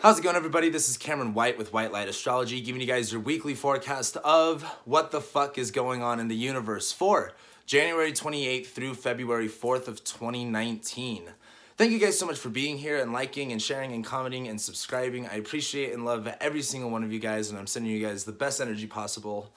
How's it going, everybody? This is Cameron White with White Light Astrology, giving you guys your weekly forecast of what the fuck is going on in the universe for January 28th through February 4th of 2019. Thank you guys so much for being here and liking and sharing and commenting and subscribing. I appreciate and love every single one of you guys, and I'm sending you guys the best energy possible.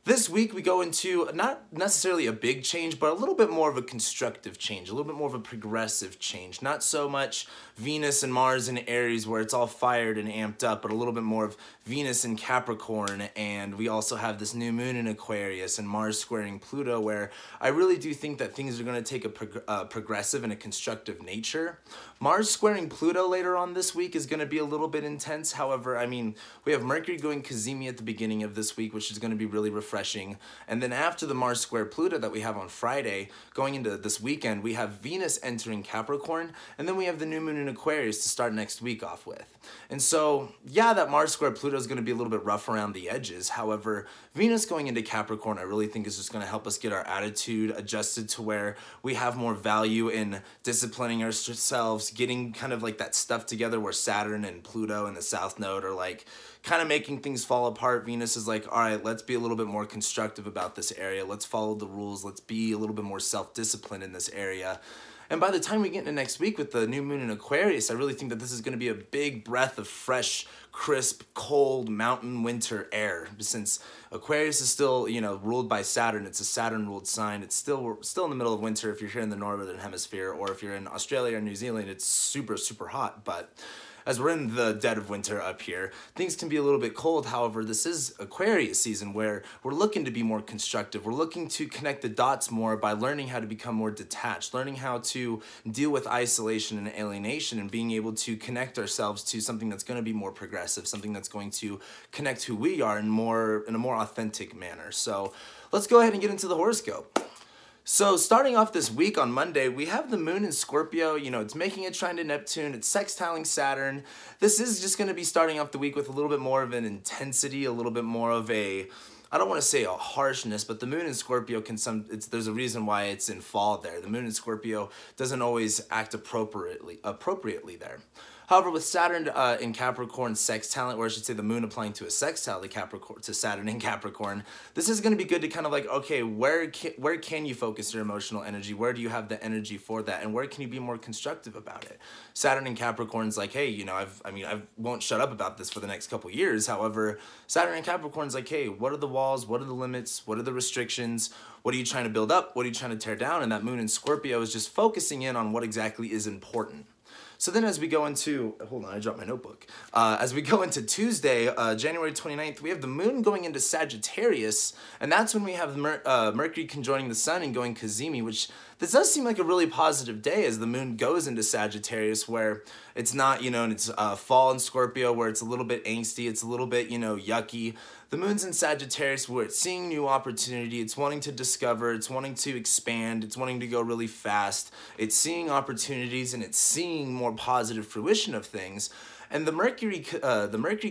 This week we go into not necessarily a big change, but a little bit more of a constructive change, a little bit more of a progressive change. Not so much Venus and Mars in Aries where it's all fired and amped up, but a little bit more of Venus in Capricorn, and we also have this new moon in Aquarius and Mars squaring Pluto, where I really do think that things are going to take a progressive and a constructive nature. Mars squaring Pluto later on this week is going to be a little bit intense. However, I mean, we have Mercury going Cazimi at the beginning of this week, which is going to be really refreshing. And then after the Mars square Pluto that we have on Friday, going into this weekend, we have Venus entering Capricorn, and then we have the new moon in Aquarius to start next week off with. And so, yeah, that Mars square Pluto is going to be a little bit rough around the edges. However, Venus going into Capricorn, I really think is just going to help us get our attitude adjusted to where we have more value in disciplining ourselves, getting kind of like that stuff together where Saturn and Pluto and the South Node are like kind of making things fall apart. Venus is like, all right, let's be a little bit more constructive about this area. Let's follow the rules. Let's be a little bit more self-disciplined in this area. And by the time we get into next week with the new moon in Aquarius, I really think that this is going to be a big breath of fresh, crisp, cold, mountain winter air. Since Aquarius is still, you know, ruled by Saturn, it's a Saturn-ruled sign. It's we're still in the middle of winter if you're here in the northern hemisphere, or if you're in Australia or New Zealand, it's super, super hot. But as we're in the dead of winter up here, things can be a little bit cold. However, this is Aquarius season where we're looking to be more constructive. We're looking to connect the dots more by learning how to become more detached, learning how to deal with isolation and alienation, and being able to connect ourselves to something that's going to be more progressive, something that's going to connect who we are in a more authentic manner. So let's go ahead and get into the horoscope. So starting off this week on Monday, we have the moon in Scorpio. You know, it's making a trine to Neptune. It's sextiling Saturn. This is just going to be starting off the week with a little bit more of an intensity, a little bit more of a, I don't want to say a harshness, but the moon in Scorpio can there's a reason why it's in fall there. The moon in Scorpio doesn't always act appropriately there. However, with Saturn in Capricorn sextile, or I should say the moon applying to a sextile to Saturn in Capricorn, this is going to be good to kind of like, okay, where can you focus your emotional energy? Where do you have the energy for that? And where can you be more constructive about it? Saturn in Capricorn's like, hey, you know, I won't shut up about this for the next couple years. However, Saturn in Capricorn's like, hey, what are the walls? What are the limits? What are the restrictions? What are you trying to build up? What are you trying to tear down? And that moon in Scorpio is just focusing in on what exactly is important. So then as we go into, hold on, I dropped my notebook. As we go into Tuesday, January 29th, we have the moon going into Sagittarius, and that's when we have Mercury conjoining the sun and going Cazimi, which this does seem like a really positive day as the moon goes into Sagittarius, where it's not, you know, and it's fall in Scorpio where it's a little bit angsty, it's a little bit, you know, yucky. The moon's in Sagittarius where it's seeing new opportunity, it's wanting to discover, it's wanting to expand, it's wanting to go really fast, it's seeing opportunities, and it's seeing more positive fruition of things. And the Mercury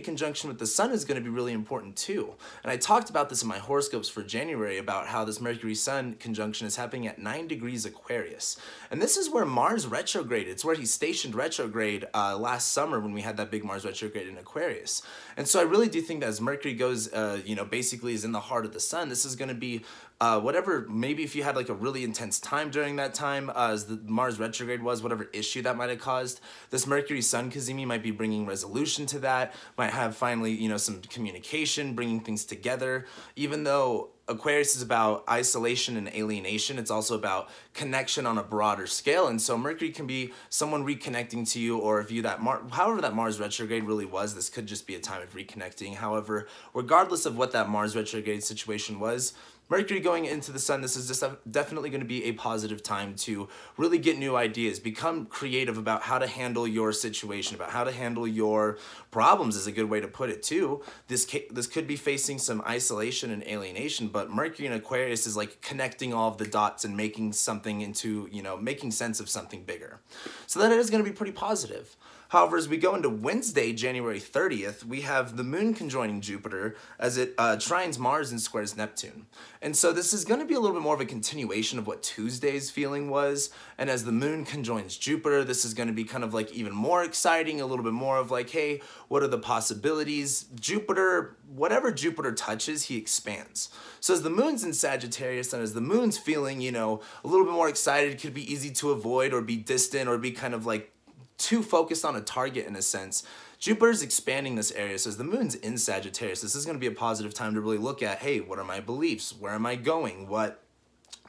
conjunction with the sun is going to be really important too. And I talked about this in my horoscopes for January about how this Mercury-Sun conjunction is happening at 9 degrees Aquarius. And this is where Mars retrograded. It's where he stationed retrograde last summer when we had that big Mars retrograde in Aquarius. And so I really do think that as Mercury goes, you know, basically is in the heart of the sun, this is going to be whatever, maybe if you had like a really intense time during that time, as the Mars retrograde was, whatever issue that might have caused, this Mercury-Sun Cazimi might be bringing resolution to that, might have finally, you know, some communication, bringing things together. Even though Aquarius is about isolation and alienation, it's also about connection on a broader scale. And so Mercury can be someone reconnecting to you, or if you however that Mars retrograde really was, this could just be a time of reconnecting. However, regardless of what that Mars retrograde situation was, Mercury going into the sun, this is just definitely going to be a positive time to really get new ideas, become creative about how to handle your situation, about how to handle your problems is a good way to put it too. This could be facing some isolation and alienation, but Mercury in Aquarius is like connecting all of the dots and making something into, you know, making sense of something bigger. So that is going to be pretty positive. However, as we go into Wednesday, January 30th, we have the moon conjoining Jupiter as it trines Mars and squares Neptune. And so this is going to be a little bit more of a continuation of what Tuesday's feeling was. And as the moon conjoins Jupiter, this is going to be kind of like even more exciting, a little bit more of like, hey, what are the possibilities? Jupiter, whatever Jupiter touches, he expands. So as the moon's in Sagittarius and as the moon's feeling, you know, a little bit more excited, it could be easy to avoid or be distant or be kind of like too focused on a target in a sense. Jupiter's expanding this area, so as the moon's in Sagittarius, this is going to be a positive time to really look at, hey, what are my beliefs? Where am I going? What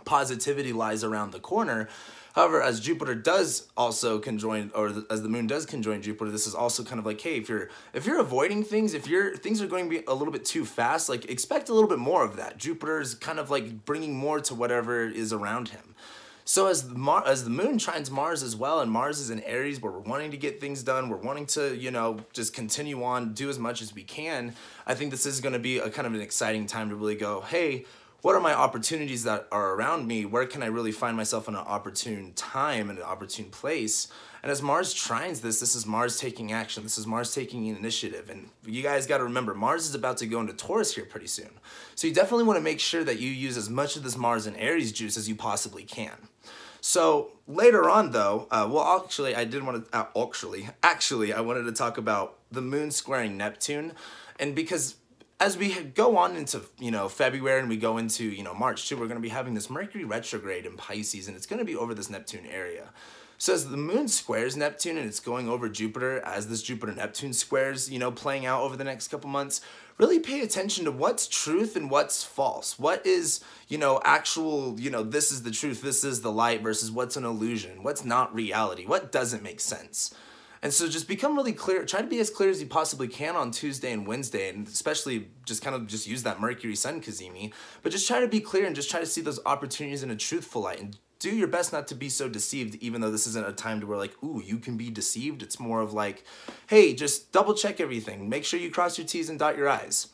positivity lies around the corner? However, as Jupiter does also conjoin, or as the moon does conjoin Jupiter, this is also kind of like, hey, if you're avoiding things, things are going to be a little bit too fast, like expect a little bit more of that. Jupiter's kind of like bringing more to whatever is around him. So as the moon trines Mars as well, and Mars is in Aries where we're wanting to get things done, we're wanting to, you know, just continue on, do as much as we can, I think this is going to be a kind of an exciting time to really go, hey, what are my opportunities that are around me? Where can I really find myself in an opportune time and an opportune place? And as Mars trines this is Mars taking action. This is Mars taking initiative. And you guys got to remember, Mars is about to go into Taurus here pretty soon. So you definitely want to make sure that you use as much of this Mars and Aries juice as you possibly can. So later on though, well actually I did want to, actually I wanted to talk about the moon squaring Neptune. And because as we go on into, you know, February and we go into, you know, March too, we're going to be having this Mercury retrograde in Pisces, and it's going to be over this Neptune area. So as the moon squares Neptune and it's going over Jupiter, as this Jupiter-Neptune squares, you know, playing out over the next couple months, really pay attention to what's truth and what's false. What is, you know, actual, you know, this is the truth, this is the light versus what's an illusion, what's not reality, what doesn't make sense. And so just become really clear, try to be as clear as you possibly can on Tuesday and Wednesday, and especially just kind of just use that Mercury Sun Cazimi, but just try to be clear and just try to see those opportunities in a truthful light, and do your best not to be so deceived, even though this isn't a time to where like, ooh, you can be deceived. It's more of like, hey, just double check everything. Make sure you cross your T's and dot your I's.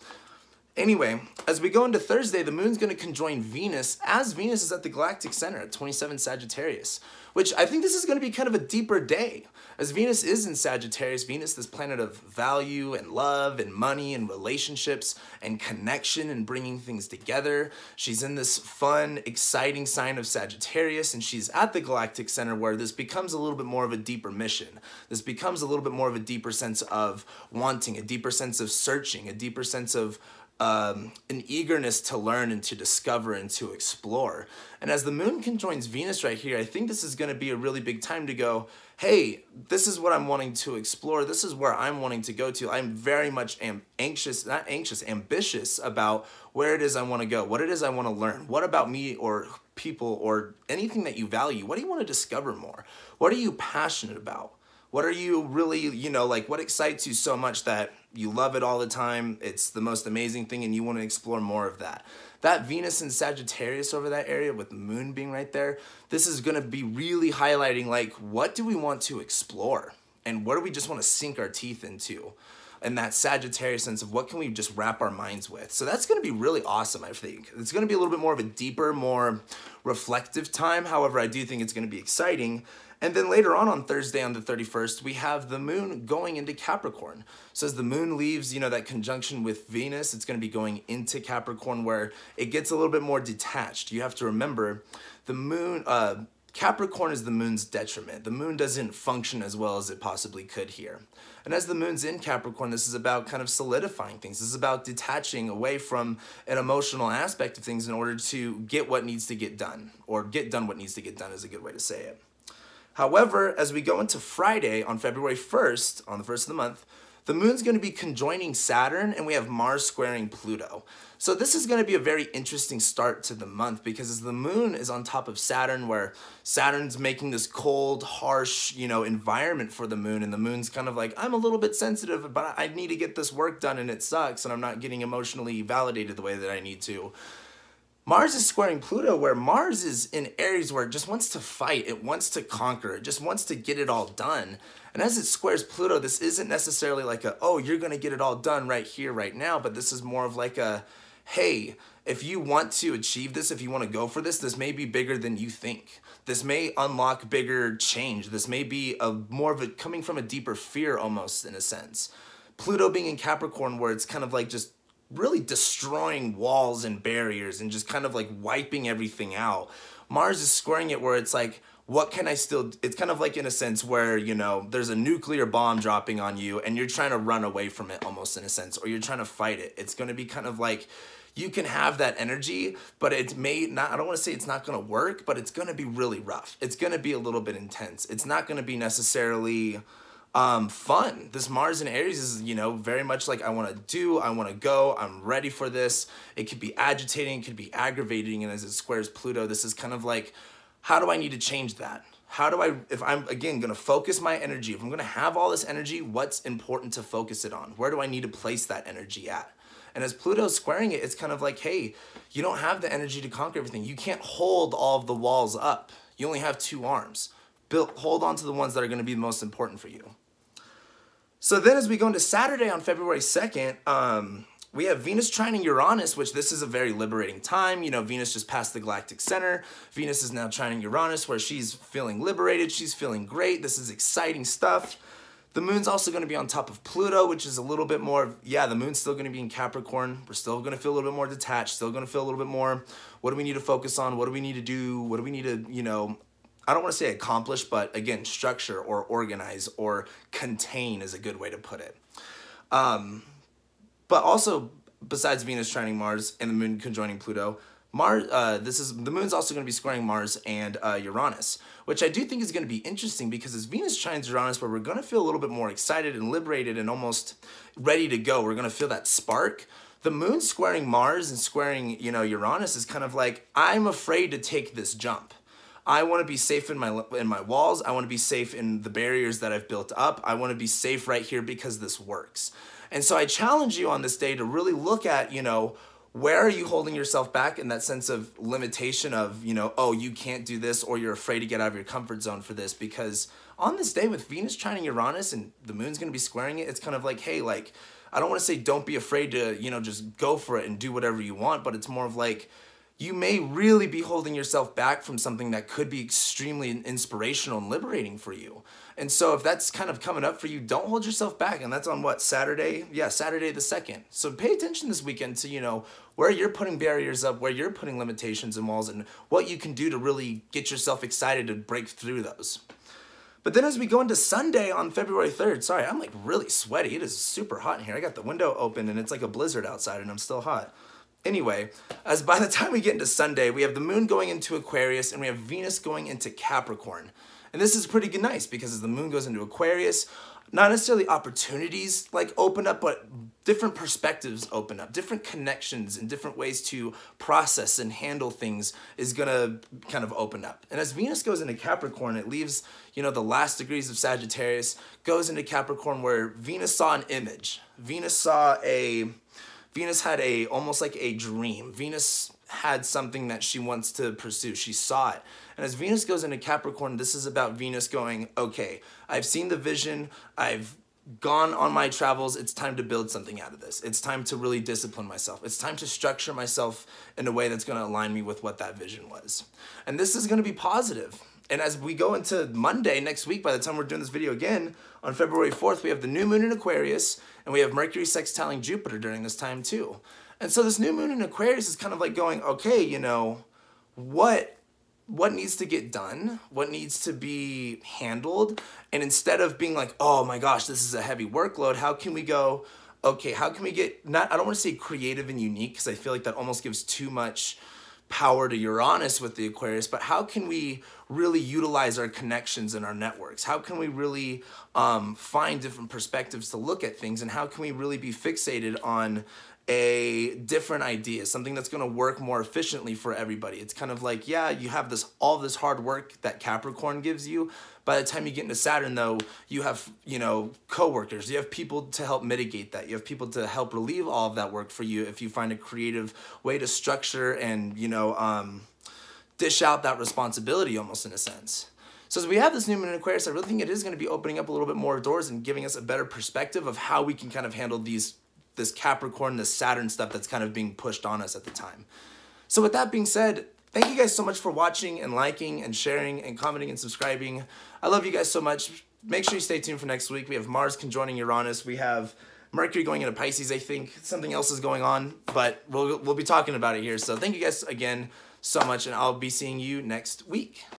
Anyway, as we go into Thursday, the moon's going to conjoin Venus as Venus is at the galactic center at 27 Sagittarius, which I think this is going to be kind of a deeper day. As Venus is in Sagittarius, Venus, this planet of value and love and money and relationships and connection and bringing things together. She's in this fun, exciting sign of Sagittarius, and she's at the galactic center where this becomes a little bit more of a deeper mission. This becomes a little bit more of a deeper sense of wanting, a deeper sense of searching, a deeper sense of an eagerness to learn and to discover and to explore. And as the moon conjoins Venus right here, I think this is going to be a really big time to go, hey, this is what I'm wanting to explore. This is where I'm wanting to go to. I'm very much ambitious about where it is I want to go, what it is I want to learn, what about me or people or anything that you value. What do you want to discover more? What are you passionate about? What are you really, you know, like what excites you so much that you love it all the time? It's the most amazing thing and you want to explore more of that. That Venus and Sagittarius over that area with the moon being right there, this is going to be really highlighting like what do we want to explore and what do we just want to sink our teeth into? And that Sagittarius sense of what can we just wrap our minds with. So that's going to be really awesome, I think. It's going to be a little bit more of a deeper, more reflective time. However, I do think it's going to be exciting. And then later on Thursday on the 31st, we have the moon going into Capricorn. So as the moon leaves, you know, that conjunction with Venus, it's going to be going into Capricorn where it gets a little bit more detached. You have to remember the moon, Capricorn is the moon's detriment. The moon doesn't function as well as it possibly could here. And as the moon's in Capricorn, this is about kind of solidifying things. This is about detaching away from an emotional aspect of things in order to get what needs to get done, or get done what needs to get done is a good way to say it. However, as we go into Friday on February 1st, on the 1st of the month, the moon's going to be conjoining Saturn and we have Mars squaring Pluto. So this is going to be a very interesting start to the month because as the moon is on top of Saturn, where Saturn's making this cold, harsh, you know, environment for the moon, and the moon's kind of like, I'm a little bit sensitive, but I need to get this work done and it sucks and I'm not getting emotionally validated the way that I need to. Mars is squaring Pluto, where Mars is in Aries, where it just wants to fight, it wants to conquer, it just wants to get it all done. And as it squares Pluto, this isn't necessarily like a, oh, you're going to get it all done right here, right now, but this is more of like a, hey, if you want to achieve this, if you want to go for this, this may be bigger than you think. This may unlock bigger change. This may be more of a coming from a deeper fear almost, in a sense. Pluto being in Capricorn, where it's kind of like just really destroying walls and barriers and just kind of like wiping everything out. Mars is squaring it where it's like, what can I still, it's kind of like in a sense where, you know, there's a nuclear bomb dropping on you and you're trying to run away from it almost, in a sense, or you're trying to fight it. It's going to be kind of like, you can have that energy, but it may not, I don't want to say it's not going to work, but it's going to be really rough. It's going to be a little bit intense. It's not going to be necessarily fun. This Mars in Aries is, you know, very much like, I want to go, I'm ready for this. It could be agitating, it could be aggravating, and as it squares Pluto, this is kind of like, how do I need to change that? How do I, if I'm, again, going to focus my energy, if I'm going to have all this energy, what's important to focus it on? Where do I need to place that energy at? And as Pluto's squaring it, it's kind of like, hey, you don't have the energy to conquer everything. You can't hold all of the walls up. You only have 2 arms. Hold on to the ones that are going to be the most important for you. So then as we go into Saturday on February 2nd, we have Venus trining Uranus, which this is a very liberating time. You know, Venus just passed the galactic center. Venus is now trining Uranus, where she's feeling liberated. She's feeling great. This is exciting stuff. The moon's also going to be on top of Pluto, which is a little bit more, yeah, the moon's still going to be in Capricorn. We're still going to feel a little bit more detached, still going to feel a little bit more, what do we need to focus on? What do we need to do? What do we need to, you know, I don't want to say accomplish, but again, structure or organize or contain is a good way to put it. But also, besides Venus trining Mars and the moon conjoining Pluto, the moon's also going to be squaring Mars and Uranus, which I do think is going to be interesting because as Venus trines Uranus, where we're going to feel a little bit more excited and liberated and almost ready to go, we're going to feel that spark. The moon squaring Mars and squaring, you know, Uranus is kind of like, I'm afraid to take this jump. I want to be safe in my walls. I want to be safe in the barriers that I've built up. I want to be safe right here because this works. And so I challenge you on this day to really look at, you know, where are you holding yourself back in that sense of limitation of, you know, oh, you can't do this, or you're afraid to get out of your comfort zone for this, because on this day with Venus trining Uranus and the moon's going to be squaring it, it's kind of like, hey, like, I don't want to say don't be afraid to, you know, just go for it and do whatever you want, but it's more of like, you may really be holding yourself back from something that could be extremely inspirational and liberating for you. And so if that's kind of coming up for you, don't hold yourself back. And that's on what, Saturday? Yeah, Saturday the 2nd. So pay attention this weekend to, you know, where you're putting barriers up, where you're putting limitations and walls, and what you can do to really get yourself excited to break through those. But then as we go into Sunday on February 3rd, sorry, I'm like really sweaty. It is super hot in here. I got the window open and it's like a blizzard outside and I'm still hot. Anyway, as by the time we get into Sunday, we have the moon going into Aquarius and we have Venus going into Capricorn. And this is pretty nice because as the moon goes into Aquarius, not necessarily opportunities like open up, but different perspectives open up, different connections and different ways to process and handle things is gonna kind of open up. And as Venus goes into Capricorn, it leaves, you know, the last degrees of Sagittarius, goes into Capricorn where Venus saw an image. Venus had almost like a dream. Venus had something that she wants to pursue. She saw it. And as Venus goes into Capricorn, this is about Venus going, okay, I've seen the vision. I've gone on my travels. It's time to build something out of this. It's time to really discipline myself. It's time to structure myself in a way that's going to align me with what that vision was. And this is going to be positive. And as we go into Monday next week, by the time we're doing this video again, on February 4th, we have the new moon in Aquarius, and we have Mercury sextiling Jupiter during this time too. And so this new moon in Aquarius is kind of like going, okay, you know, what needs to get done? What needs to be handled? And instead of being like, oh my gosh, this is a heavy workload, how can we go, okay, how can we get, I don't want to say creative and unique, because I feel like that almost gives too much power to Uranus with the Aquarius, but how can we really utilize our connections and our networks? How can we really find different perspectives to look at things? And how can we really be fixated on a different idea, something that's going to work more efficiently for everybody? It's kind of like, yeah, you have all this hard work that Capricorn gives you. By the time you get into Saturn, though, you have, you know, coworkers. You have people to help mitigate that. You have people to help relieve all of that work for you if you find a creative way to structure and, you know, dish out that responsibility almost in a sense. So as we have this new moon in Aquarius, I really think it is going to be opening up a little bit more doors and giving us a better perspective of how we can kind of handle these this Capricorn, this Saturn stuff that's kind of being pushed on us at the time. So with that being said, thank you guys so much for watching and liking and sharing and commenting and subscribing. I love you guys so much. Make sure you stay tuned for next week. We have Mars conjoining Uranus. We have Mercury going into Pisces, I think. Something else is going on, but we'll be talking about it here. So thank you guys again so much, and I'll be seeing you next week.